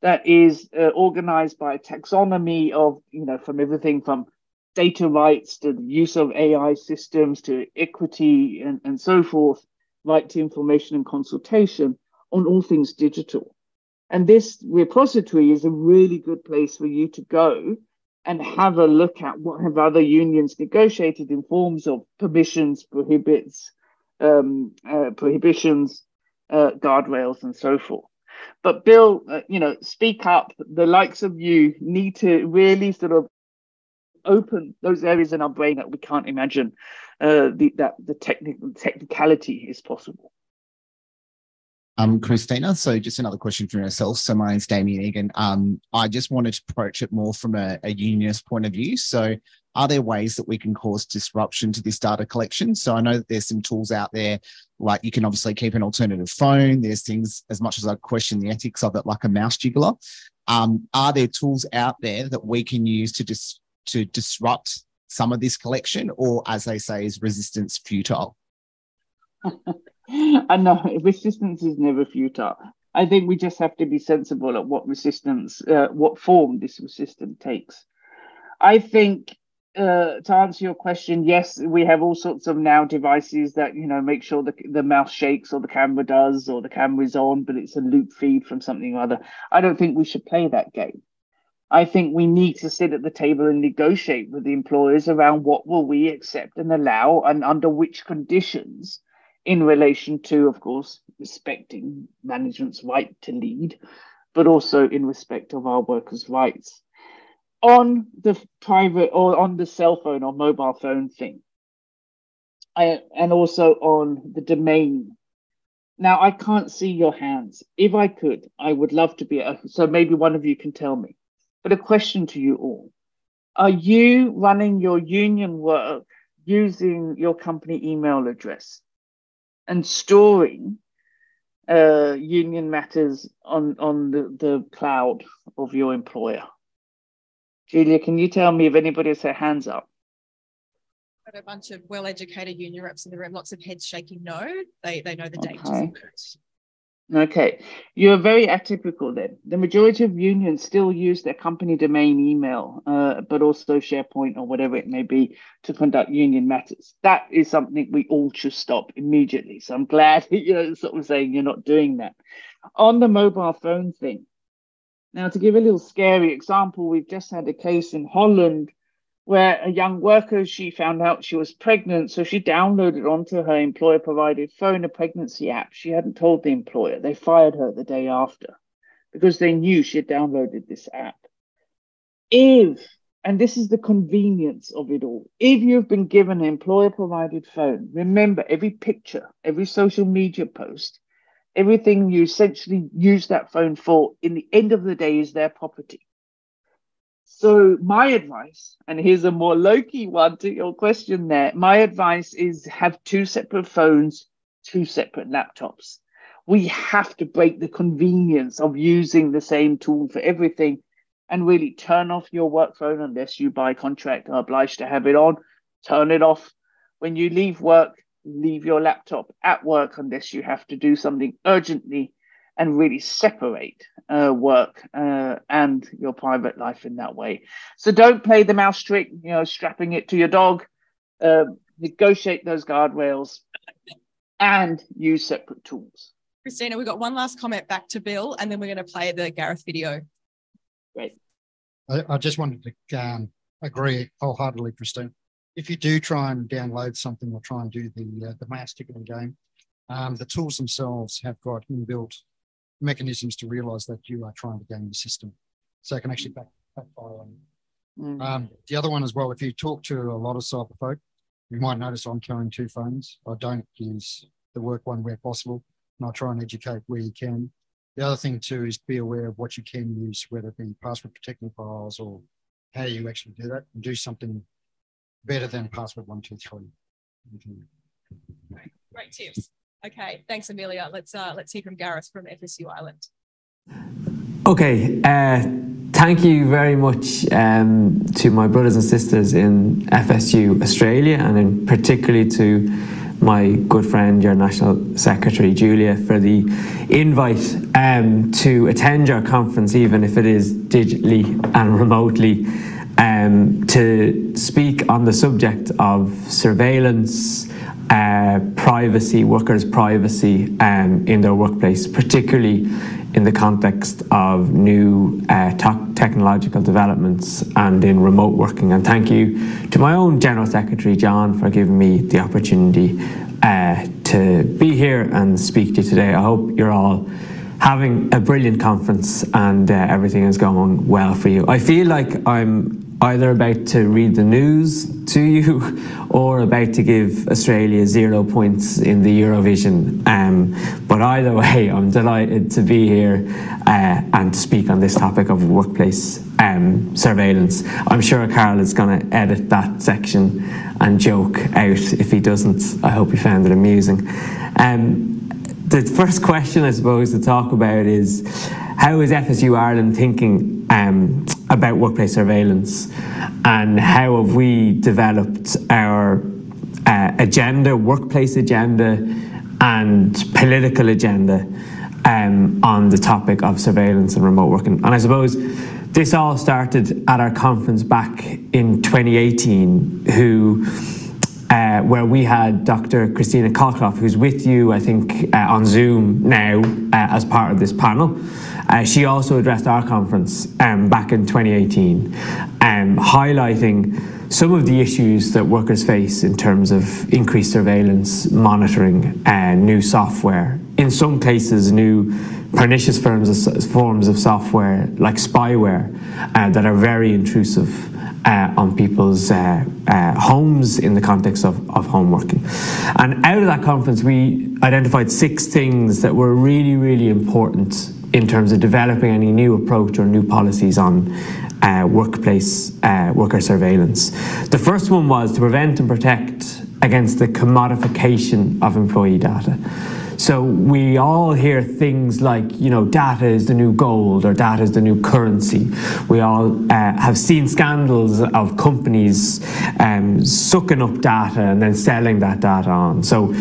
that is organized by a taxonomy of, from everything from data rights to the use of AI systems to equity and so forth, right to information and consultation on all things digital. And this repository is a really good place for you to go and have a look at what have other unions negotiated in forms of permissions, prohibitions, guardrails, and so forth. But Bill, speak up. The likes of you need to really sort of open those areas in our brain that we can't imagine the technicality is possible. Christina, so just another question from yourself. So my name's Damien Egan. I just wanted to approach it more from a unionist point of view. So are there ways that we can cause disruption to this data collection? So I know that there's some tools out there, like you can obviously keep an alternative phone. There's things, as much as I question the ethics of it, like a mouse jiggler. Are there tools out there that we can use to disrupt some of this collection, or as they say, is resistance futile? I know resistance is never futile. I think we just have to be sensible at what form this resistance takes. I think to answer your question, yes, we have all sorts of now devices that, make sure the mouse shakes or the camera does or the camera is on, but it's a loop feed from something or other. I don't think we should play that game. I think we need to sit at the table and negotiate with the employers around what will we accept and allow and under which conditions, in relation to, of course, respecting management's right to lead, but also in respect of our workers' rights. On the private or on the cell phone or mobile phone thing, and also on the domain. Now, I can't see your hands. If I could, I would love to be, so maybe one of you can tell me. But a question to you all. Are you running your union work using your company email address and storing union matters on the cloud of your employer? Julia, can you tell me if anybody has their hands up? Got a bunch of well-educated union reps in the room, lots of heads shaking no. They know the dangers of it. Okay, you're very atypical then. The majority of unions still use their company domain email, but also SharePoint or whatever it may be to conduct union matters. That is something we all should stop immediately. So I'm glad you're sort of saying you're not doing that. On the mobile phone thing, now to give a little scary example, we've just had a case in Holland where a young worker, she found out she was pregnant, so she downloaded onto her employer-provided phone a pregnancy app. She hadn't told the employer. They fired her the day after because they knew she had downloaded this app. And this is the convenience of it all, if you've been given an employer-provided phone, remember every picture, every social media post, everything you essentially use that phone for, in the end of the day, is their property. So my advice, and here's a more low-key one to your question there, my advice is have 2 separate phones, 2 separate laptops. We have to break the convenience of using the same tool for everything and really turn off your work phone unless you by contract are obliged to have it on. Turn it off. When you leave work, leave your laptop at work unless you have to do something urgently, and really separate work and your private life in that way. So don't play the mouse trick, strapping it to your dog. Negotiate those guardrails and use separate tools. Christina, we've got one last comment back to Bill, and then we're going to play the Gareth video. Great. I just wanted to agree wholeheartedly, Christine. If you do try and download something or try and do the mass ticketing game, the tools themselves have got inbuilt mechanisms to realise that you are trying to game the system. So it can actually backfire on you. The other one as well, if you talk to a lot of cyber folk, you might notice I'm carrying 2 phones. I don't use the work one where possible, and I try and educate where you can. The other thing too is be aware of what you can use, whether it be password protecting files or how you actually do that, and do something better than password 123. Great tips. Okay, thanks, Amelia. Let's hear from Gareth from FSU Ireland. Okay, thank you very much to my brothers and sisters in FSU Australia, and in particularly to my good friend, your National Secretary, Julia, for the invite to attend your conference, even if it is digitally and remotely, to speak on the subject of surveillance, privacy, workers' privacy in their workplace, particularly in the context of new technological developments and in remote working. And thank you to my own General Secretary, John, for giving me the opportunity to be here and speak to you today. I hope you're all having a brilliant conference and everything is going well for you. I feel like I'm either about to read the news to you or about to give Australia 0 points in the Eurovision. But either way, I'm delighted to be here and to speak on this topic of workplace surveillance. I'm sure Carl is going to edit that section and joke out. If he doesn't, I hope you found it amusing. The first question, I suppose, to talk about is, how is FSU Ireland thinking about workplace surveillance, and how have we developed our agenda, workplace agenda and political agenda on the topic of surveillance and remote working? And I suppose this all started at our conference back in 2018, where we had Dr. Christina Colclough, who's with you, I think, on Zoom now as part of this panel. She also addressed our conference back in 2018, highlighting some of the issues that workers face in terms of increased surveillance, monitoring, new software, in some cases new pernicious forms of software like spyware that are very intrusive on people's homes in the context of home working. And out of that conference, we identified 6 things that were really, really important in terms of developing any new approach or new policies on workplace worker surveillance. The first one was to prevent and protect against the commodification of employee data. So we all hear things like, data is the new gold or data is the new currency. We all have seen scandals of companies sucking up data and then selling that data on. So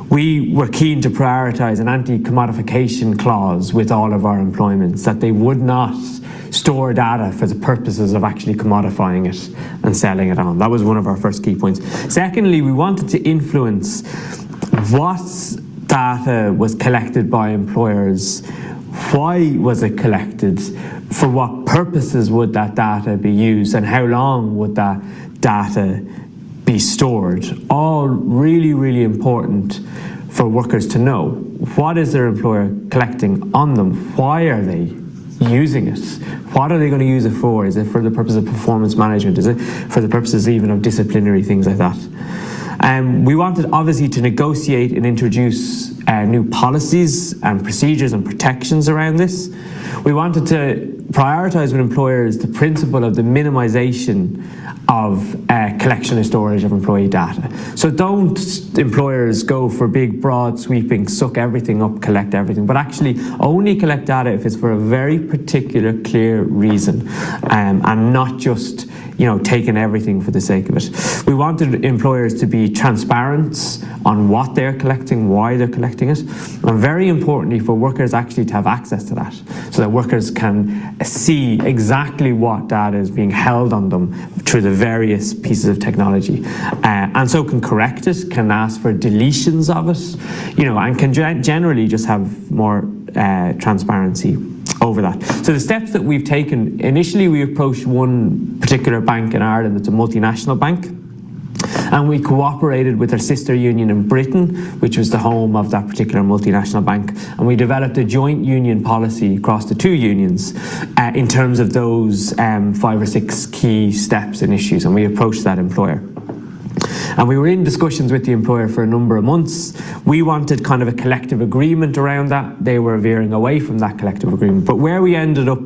we were keen to prioritise an anti-commodification clause with all of our employments, that they would not store data for the purposes of actually commodifying it and selling it on. That was one of our first key points. Secondly, we wanted to influence what data was collected by employers, why was it collected, for what purposes would that data be used and how long would that data be stored? All really, really important for workers to know. What is their employer collecting on them? Why are they using it? What are they going to use it for? Is it for the purpose of performance management? Is it for the purposes even of disciplinary things like that? We wanted obviously to negotiate and introduce new policies and procedures and protections around this. We wanted to prioritise with employers the principle of the minimisation of collection and storage of employee data. So don't employers go for big, broad, sweeping, suck everything up, collect everything, but actually only collect data if it's for a very particular, clear reason, and not just, you know, taking everything for the sake of it. We wanted employers to be transparent on what they're collecting, why they're collecting it, and very importantly for workers actually to have access to that, so that workers can see exactly what data is being held on them through the various pieces of technology, and so can correct it, can ask for deletions of it, you know, and can generally just have more transparency over that. So the steps that we've taken, initially we approached one particular bank in Ireland that's a multinational bank, and we cooperated with our sister union in Britain, which was the home of that particular multinational bank, and we developed a joint union policy across the two unions in terms of those 5 or 6 key steps and issues, and we approached that employer. And we were in discussions with the employer for a number of months. We wanted kind of a collective agreement around that. They were veering away from that collective agreement. But where we ended up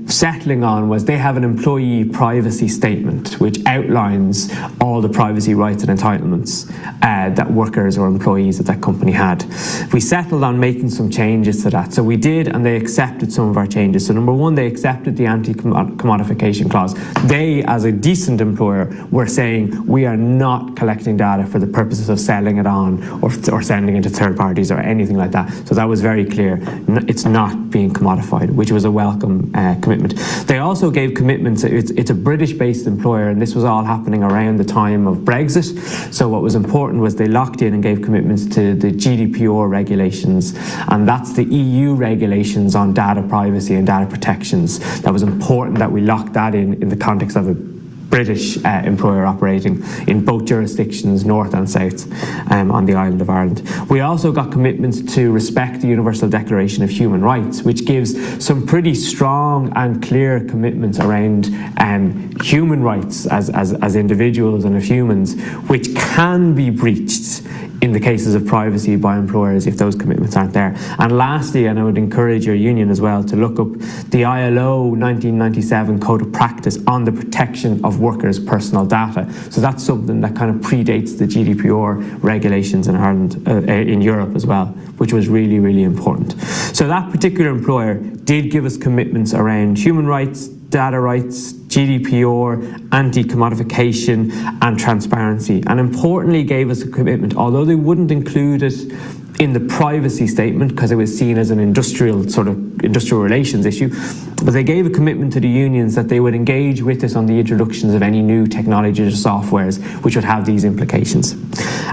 settling on was they have an employee privacy statement which outlines all the privacy rights and entitlements that workers or employees at that company had. We settled on making some changes to that. So we did, and they accepted some of our changes. So number one, they accepted the anti-commodification clause. They, as a decent employer, were saying we are not collecting data for the purposes of selling it on or sending it to third parties or anything like that. So that was very clear. It's not being commodified, which was a welcome commitment. They also gave commitments. It's a British-based employer, and this was all happening around the time of Brexit. So what was important was they locked in and gave commitments to the GDPR regulations, and that's the EU regulations on data privacy and data protections. That was important that we locked that in the context of a British employer operating in both jurisdictions, north and south, on the island of Ireland. We also got commitments to respect the Universal Declaration of Human Rights, which gives some pretty strong and clear commitments around human rights as individuals and as humans, which can be breached in the cases of privacy by employers if those commitments aren't there. And lastly, and I would encourage your union as well to look up the ILO 1997 Code of Practice on the protection of workers' personal data. So that's something that kind of predates the GDPR regulations in Ireland, in Europe as well, which was really, really important. So that particular employer did give us commitments around human rights, data rights, GDPR, anti-commodification and transparency, and importantly gave us a commitment, although they wouldn't include it in the privacy statement because it was seen as an industrial relations issue, but they gave a commitment to the unions that they would engage with us on the introductions of any new technologies or softwares which would have these implications.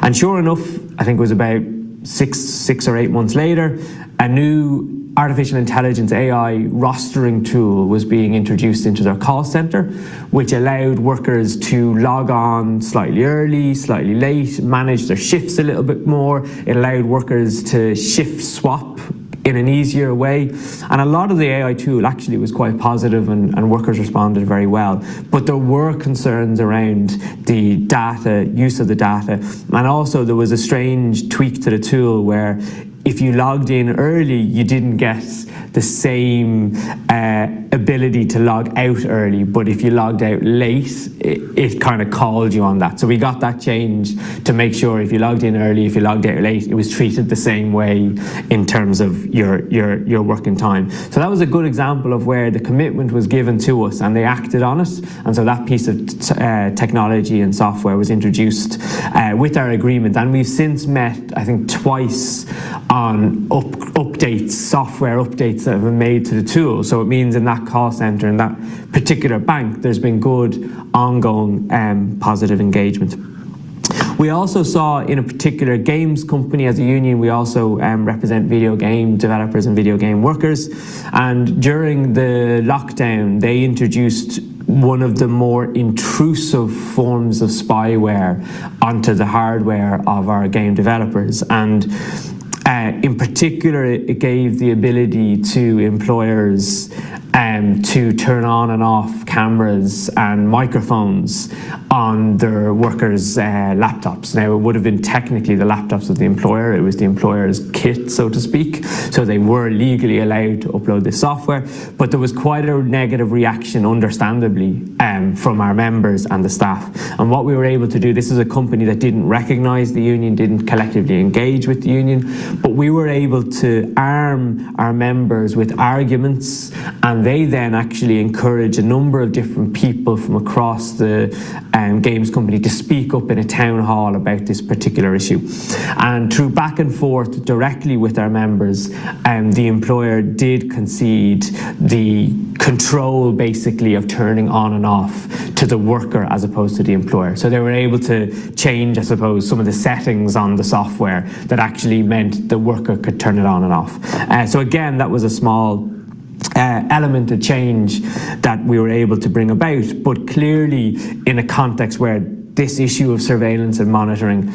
And sure enough, I think it was about six or 8 months later, a new artificial intelligence AI rostering tool was being introduced into their call centre, which allowed workers to log on slightly early, slightly late, manage their shifts a little bit more. It allowed workers to shift swap in an easier way. And a lot of the AI tool actually was quite positive and workers responded very well. But there were concerns around the data, use of the data. And also there was a strange tweak to the tool where if you logged in early, you didn't get the same ability to log out early, but if you logged out late, it kind of called you on that. So we got that change to make sure if you logged in early, if you logged out late, it was treated the same way in terms of your working time. So that was a good example of where the commitment was given to us and they acted on it. And so that piece of technology and software was introduced with our agreement. And we've since met, I think, twice on updates, software updates that have been made to the tool. So it means in that call centre, in that particular bank, there's been good ongoing positive engagement. We also saw in a particular games company as a union, we also represent video game developers and video game workers. And during the lockdown, they introduced one of the more intrusive forms of spyware onto the hardware of our game developers. And in particular, it gave the ability to employers to turn on and off cameras and microphones on their workers' laptops. Now, it would have been technically the laptops of the employer. It was the employer's kit, so to speak. So they were legally allowed to upload this software. But there was quite a negative reaction, understandably, from our members and the staff. And what we were able to do, this is a company that didn't recognise the union, didn't collectively engage with the union, but we were able to arm our members with arguments, and they then actually encourage a number of different people from across the games company to speak up in a town hall about this particular issue. And through back and forth directly with our members, the employer did concede the control basically of turning on and off to the worker as opposed to the employer. So they were able to change, I suppose, some of the settings on the software that actually meant the worker could turn it on and off. So again, that was a small element of change that we were able to bring about, but clearly in a context where this issue of surveillance and monitoring,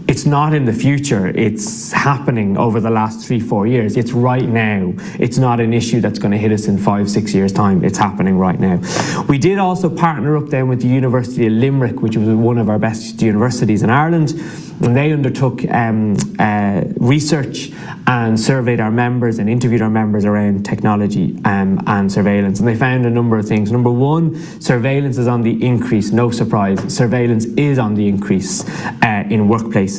it's not in the future, it's happening over the last 3-4 years. It's right now. It's not an issue that's going to hit us in 5-6 years' time. It's happening right now. We did also partner up then with the University of Limerick, which was one of our best universities in Ireland, and they undertook research and surveyed our members and interviewed our members around technology and surveillance. And they found a number of things. Number one, surveillance is on the increase. No surprise. Surveillance is on the increase in workplaces.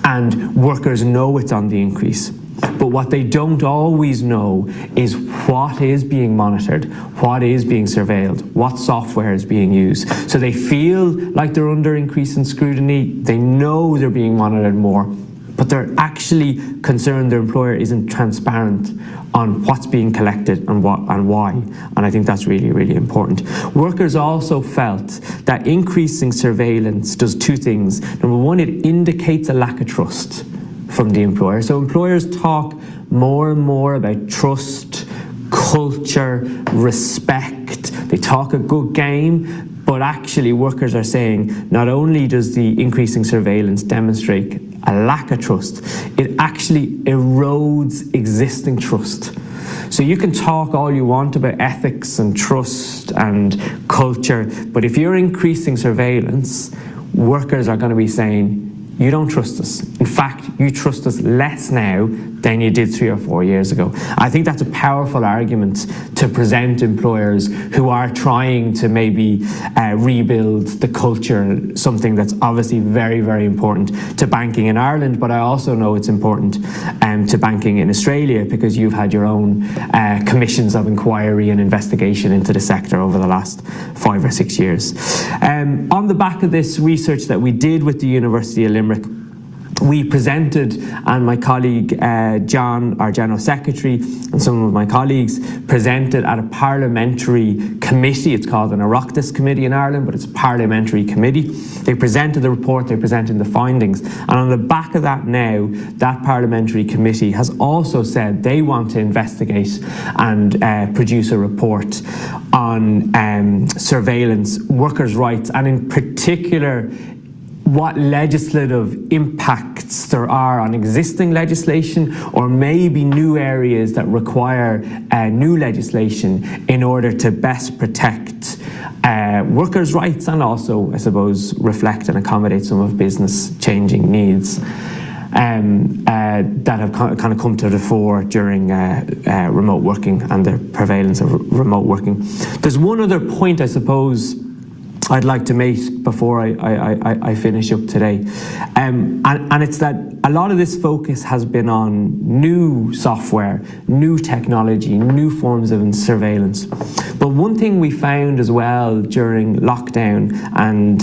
And workers know it's on the increase. But what they don't always know is what is being monitored, what is being surveilled, what software is being used. So they feel like they're under increasing scrutiny. They know they're being monitored more, but they're actually concerned their employer isn't transparent on what's being collected and what and why. And I think that's really, really important. Workers also felt that increasing surveillance does two things. Number one, it indicates a lack of trust from the employer. So employers talk more and more about trust, culture, respect. They talk a good game, but actually workers are saying not only does the increasing surveillance demonstrate a lack of trust, it actually erodes existing trust. So you can talk all you want about ethics and trust and culture, but if you're increasing surveillance, workers are going to be saying, you don't trust us. In fact, you trust us less now than you did 3 or 4 years ago. I think that's a powerful argument to present employers who are trying to maybe rebuild the culture, something that's obviously very, very important to banking in Ireland, but I also know it's important to banking in Australia because you've had your own commissions of inquiry and investigation into the sector over the last 5 or 6 years. On the back of this research that we did with the University of Limerick, we presented, and my colleague John, our General Secretary, and some of my colleagues presented at a parliamentary committee. It's called an Oireachtas committee in Ireland, but it's a parliamentary committee. They presented the report, they presented the findings, and on the back of that now, that parliamentary committee has also said they want to investigate and produce a report on surveillance, workers' rights, and in particular what legislative impacts there are on existing legislation or maybe new areas that require new legislation in order to best protect workers' rights and also, I suppose, reflect and accommodate some of business changing needs that have kind of come to the fore during remote working and the prevalence of remote working. There's one other point, I suppose, I'd like to make before I finish up today. And it's that a lot of this focus has been on new software, new technology, new forms of surveillance. But one thing we found as well during lockdown and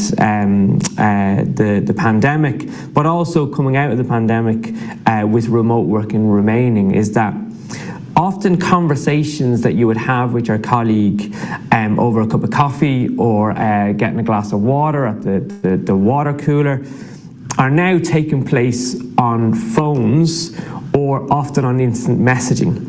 the pandemic, but also coming out of the pandemic with remote working remaining, is that often conversations that you would have with your colleague over a cup of coffee or getting a glass of water at the water cooler, are now taking place on phones or often on instant messaging.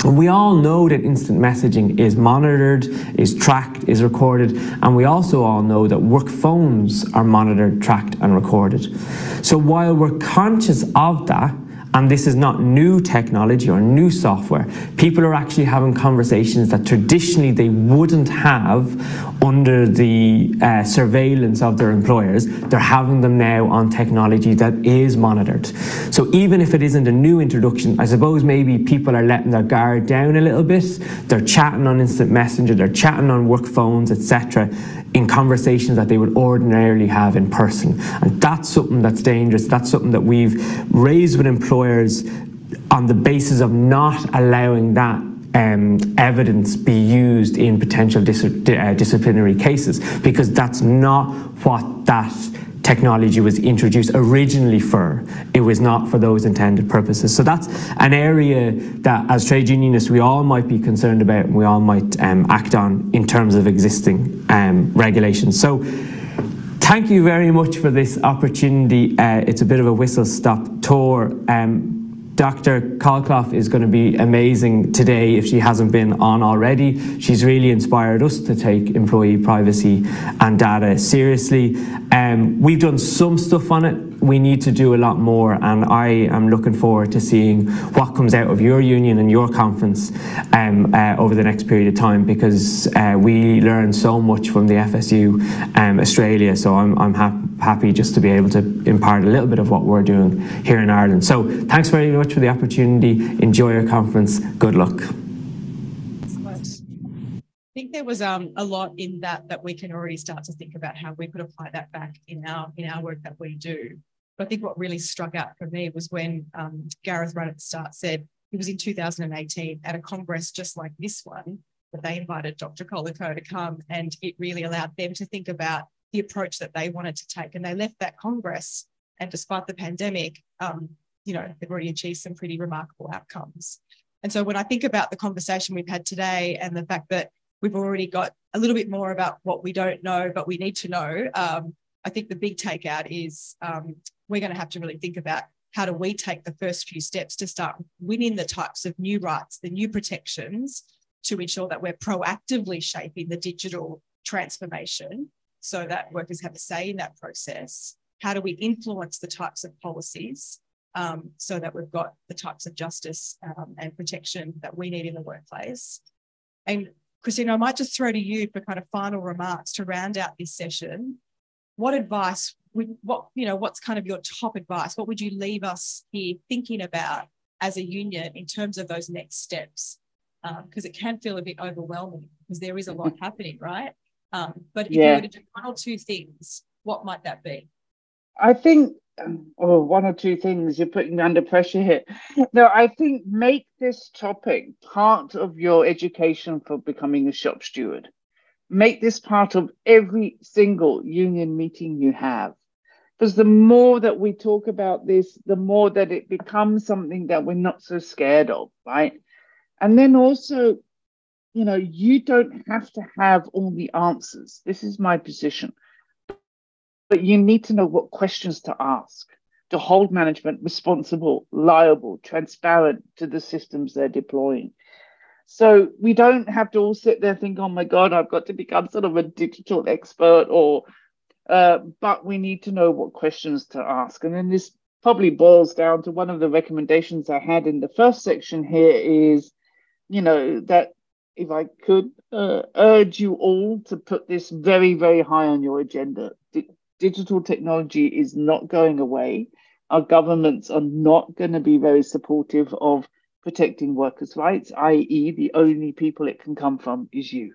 And we all know that instant messaging is monitored, is tracked, is recorded, and we also all know that work phones are monitored, tracked, and recorded. So while we're conscious of that, and this is not new technology or new software, people are actually having conversations that traditionally they wouldn't have under the surveillance of their employers. They're having them now on technology that is monitored. So even if it isn't a new introduction, I suppose maybe people are letting their guard down a little bit. They're chatting on instant messenger, they're chatting on work phones, etc., in conversations that they would ordinarily have in person. And that's something that's dangerous. That's something that we've raised with employers on the basis of not allowing that evidence be used in potential disciplinary cases, because that's not what that technology was introduced originally for. It was not for those intended purposes. So that's an area that as trade unionists we all might be concerned about and we all might act on in terms of existing regulations. So thank you very much for this opportunity. It's a bit of a whistle-stop tour. Dr. Colclough is going to be amazing today if she hasn't been on already. She's really inspired us to take employee privacy and data seriously. We've done some stuff on it. We need to do a lot more, and I am looking forward to seeing what comes out of your union and your conference over the next period of time, because we learn so much from the FSU Australia. So I'm happy just to be able to impart a little bit of what we're doing here in Ireland. So thanks very much for the opportunity. Enjoy your conference. Good luck. I think there was a lot in that we can already start to think about how we could apply that back in our work that we do. But I think what really struck out for me was when Gareth right at the start said it was in 2018 at a congress just like this one that they invited Dr. Colclough to come, and it really allowed them to think about the approach that they wanted to take. And they left that congress, and despite the pandemic, they've already achieved some pretty remarkable outcomes. And so when I think about the conversation we've had today and the fact that we've already got a little bit more about what we don't know, but we need to know, I think the big takeout is we're going to have to really think about how do we take the first few steps to start winning the types of new rights, the new protections, to ensure that we're proactively shaping the digital transformation so that workers have a say in that process. How do we influence the types of policies so that we've got the types of justice and protection that we need in the workplace? And Christina, I might just throw to you for kind of final remarks to round out this session. What advice, what's kind of your top advice? What would you leave us here thinking about as a union in terms of those next steps? Because it can feel a bit overwhelming because there is a lot happening, right? But if you were to do one or two things, what might that be? I think, one or two things, you're putting me under pressure here. No, I think make this topic part of your education for becoming a shop steward. Make this part of every single union meeting you have. Because the more that we talk about this, the more that it becomes something that we're not so scared of, right? And then also, you don't have to have all the answers. This is my position. But you need to know what questions to ask to hold management responsible, liable, transparent to the systems they're deploying. So we don't have to all sit there and think, oh my God, I've got to become sort of a digital expert, but we need to know what questions to ask. And then this probably boils down to one of the recommendations I had in the first section here is, that if I could urge you all to put this very, very high on your agenda. Digital technology is not going away. Our governments are not going to be very supportive of protecting workers' rights, i.e. the only people it can come from is you.